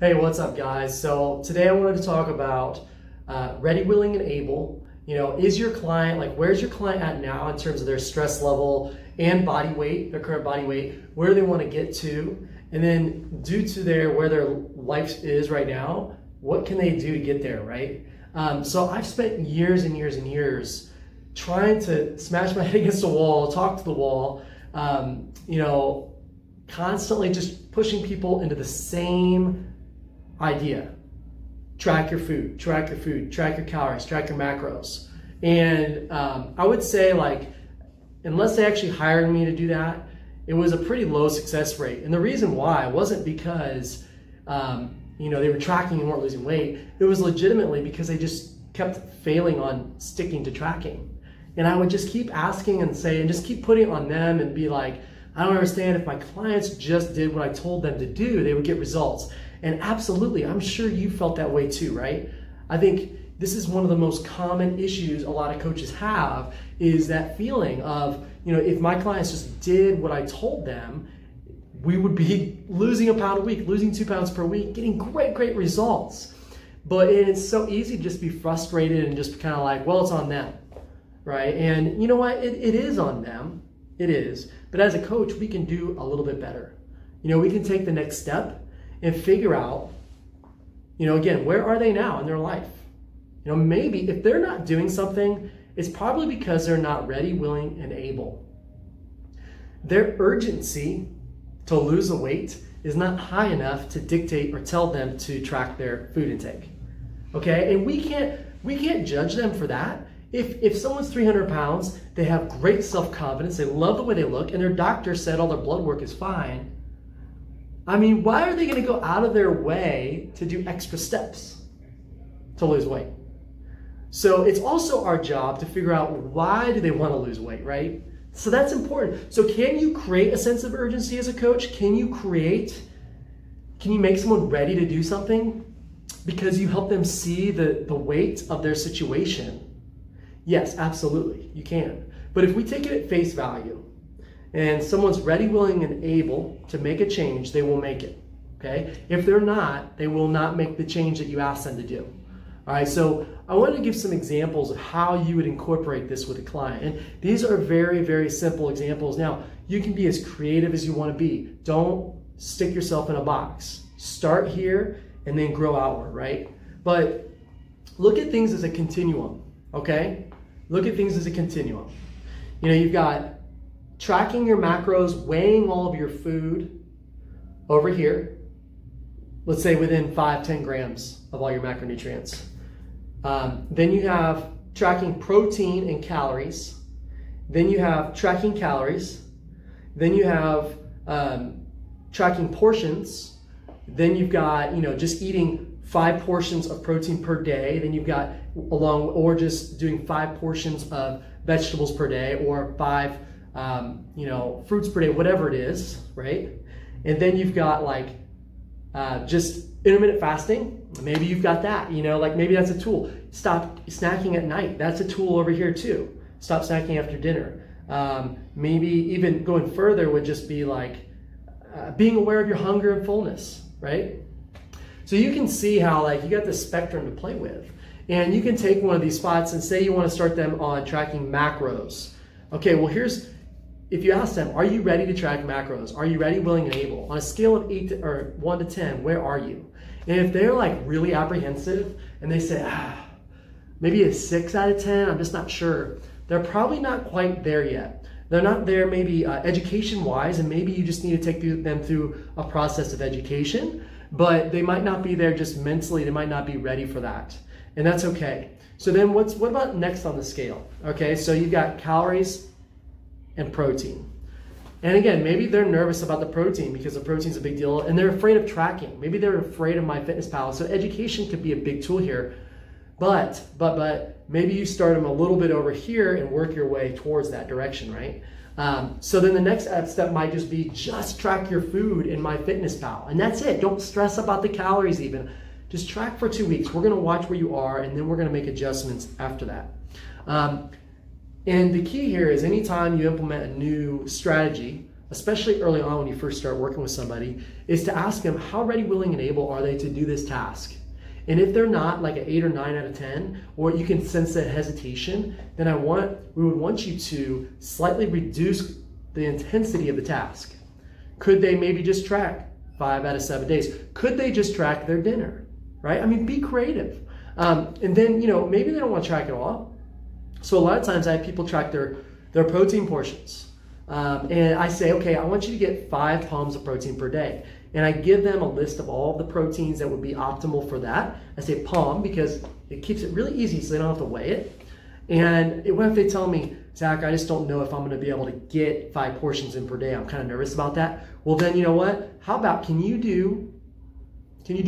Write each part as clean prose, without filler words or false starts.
Hey, what's up, guys? So today I wanted to talk about ready, willing, and able. Is your client, where's your client at now in terms of their stress level and body weight, their current body weight, where they want to get to, and then due to where their life is right now, what can they do to get there, right? So I've spent years and years and years trying to smash my head against the wall, talk to the wall, constantly just pushing people into the same idea. Track your food, track your food, track your calories, track your macros. And I would say, unless they actually hired me to do that, it was a pretty low success rate. And the reason why wasn't because they were tracking and weren't losing weight. It was legitimately because they just kept failing on sticking to tracking. And I would just keep asking and just keep putting it on them and be like, I don't understand. If my clients just did what I told them to do, they would get results. And absolutely, I'm sure you felt that way too, right? I think this is one of the most common issues a lot of coaches have, is that feeling of, if my clients just did what I told them, we would be losing a pound a week, losing 2 pounds per week, getting great results. But it's so easy to just be frustrated and just kind of like, well, it's on them, right? And you know what? It is on them. It is. But as a coach, we can do a little bit better. We can take the next step and figure out, again, where are they now in their life? Maybe if they're not doing something, it's probably because they're not ready, willing, and able. Their urgency to lose the weight is not high enough to dictate or tell them to track their food intake. Okay, and we can't judge them for that. If someone's 300 pounds, they have great self-confidence, they love the way they look, and their doctor said all their blood work is fine, I mean, why are they going to go out of their way to do extra steps to lose weight? So it's also our job to figure out, why do they want to lose weight, right? So that's important. So can you create a sense of urgency as a coach? Can you make someone ready to do something because you help them see the weight of their situation? Yes, absolutely, you can. But if we take it at face value, and someone's ready, willing, and able to make a change, they will make it, okay? If they're not, they will not make the change that you ask them to do. All right, so I wanted to give some examples of how you would incorporate this with a client. And these are very simple examples. Now, you can be as creative as you want to be. Don't stick yourself in a box. Start here and then grow outward, right? But look at things as a continuum, okay? Look at things as a continuum. You've got tracking your macros, weighing all of your food over here, let's say within 5-10 grams of all your macronutrients. Then you have tracking protein and calories. Then you have tracking calories. Then you have tracking portions. Then you've got, just eating 5 portions of protein per day. Then you've got or just doing 5 portions of vegetables per day, or 5 fruits per day, whatever it is, right? And then you've got just intermittent fasting. Maybe you've got that, maybe that's a tool. Stop snacking at night. That's a tool over here too. Stop snacking after dinner. Maybe even going further would just be being aware of your hunger and fullness, right? So you can see how you got this spectrum to play with. And you can take one of these spots and say you want to start them on tracking macros. Okay, well if you ask them, are you ready to track macros? Are you ready, willing, and able? On a scale of 1 to 10, where are you? And if they're really apprehensive and they say, maybe a 6 out of 10, I'm just not sure, they're probably not quite there yet. They're not there maybe education-wise, and maybe you just need to take them through a process of education, but they might not be there just mentally. They might not be ready for that, and that's okay. So then what about next on the scale? Okay, so you've got calories and protein. And again, maybe they're nervous about the protein because the protein's a big deal and they're afraid of tracking. Maybe they're afraid of MyFitnessPal. So education could be a big tool here. But maybe you start them a little bit over here and work your way towards that direction, right? So then the next step might just be just track your food in MyFitnessPal. And that's it. Don't stress about the calories even. Just track for 2 weeks. We're going to watch where you are, and then we're going to make adjustments after that. And the key here is anytime you implement a new strategy especially early on when you first start working with somebody, is to ask them how ready, willing, and able are they to do this task. And if they're not, like an 8 or 9 out of 10, or you can sense that hesitation, then we would want you to slightly reduce the intensity of the task. Could they maybe just track 5 out of 7 days? Could they just track their dinner, right? I mean, be creative. And then, maybe they don't want to track at all. So a lot of times I have people track their protein portions. And I say, okay, I want you to get 5 palms of protein per day. And I give them a list of all the proteins that would be optimal for that. I say palm because it keeps it really easy so they don't have to weigh it. And what if they tell me, Zach, I just don't know if I'm going to be able to get 5 portions in per day. I'm kind of nervous about that. Well, then you know what? How about can you do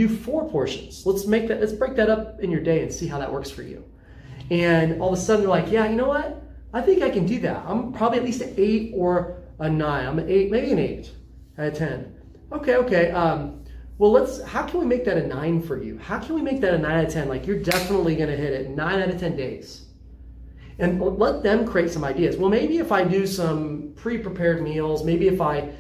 4 portions? Let's break that up in your day and see how that works for you. And all of a sudden they're like, yeah, you know what? I think I can do that. I'm probably at least an 8 or a 9. I'm an 8, maybe an 8 out of 10. Okay. Well, how can we make that a 9 for you? How can we make that a 9 out of 10? Like you're definitely going to hit it 9 out of 10 days. And let them create some ideas. Well, maybe if I do some pre-prepared meals, maybe if I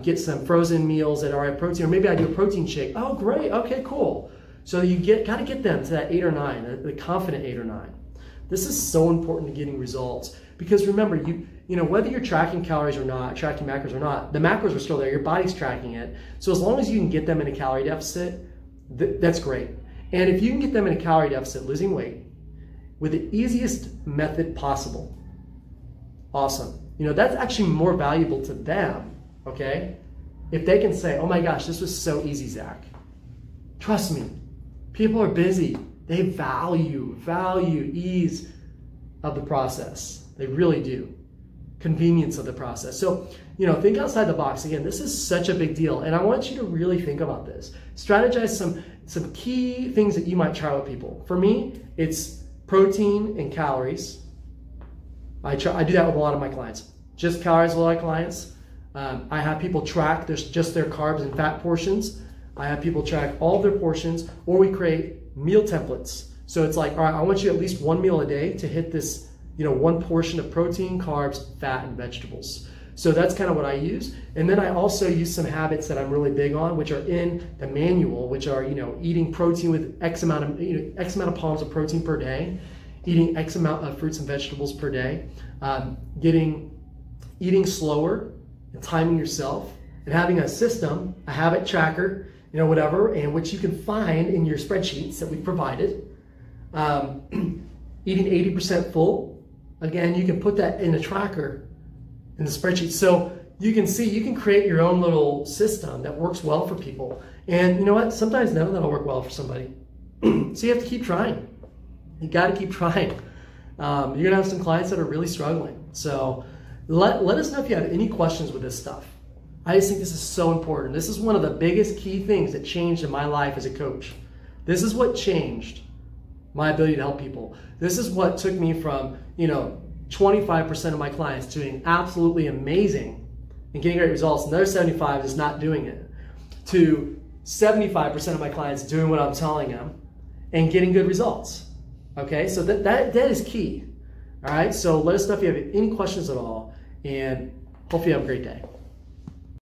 get some frozen meals that are high protein, or maybe I do a protein shake. Oh, great. Okay, cool. So you got to get them to that 8 or 9, the confident 8 or 9. This is so important to getting results because remember, whether you're tracking calories or not, tracking macros or not, the macros are still there. Your body's tracking it. So as long as you can get them in a calorie deficit, that's great. And if you can get them in a calorie deficit, losing weight, with the easiest method possible, awesome. That's actually more valuable to them, okay? If they can say, oh my gosh, this was so easy, Zach. Trust me, people are busy. They value ease of the process. They really do. Convenience of the process. So, think outside the box. Again, this is such a big deal. And I want you to really think about this. Strategize some key things that you might try with people. For me, it's protein and calories. I do that with a lot of my clients. Just calories with a lot of clients. I have people track just their carbs and fat portions. I have people track all of their portions, or we create meal templates. So it's like, all right, I want you at least 1 meal a day to hit this, 1 portion of protein, carbs, fat, and vegetables. So that's kind of what I use. And then I also use some habits that I'm really big on, which are in the manual, which are, eating protein with X amount of palms of protein per day, eating X amount of fruits and vegetables per day, eating slower and timing yourself, and having a system, a habit tracker, whatever, and which you can find in your spreadsheets that we've provided. Eating 80% full. Again, you can put that in a tracker in the spreadsheet. So you can see, you can create your own little system that works well for people. And you know what? Sometimes none of that will work well for somebody. So you have to keep trying. You got to keep trying. You're going to have some clients that are really struggling. So let us know if you have any questions with this stuff. I just think this is so important. This is one of the biggest key things that changed in my life as a coach. This is what changed my ability to help people. This is what took me from, 25% of my clients doing absolutely amazing and getting great results. Another 75 is not doing it. To 75% of my clients doing what I'm telling them and getting good results. Okay, so that is key. All right, so let us know if you have any questions at all, and hope you have a great day.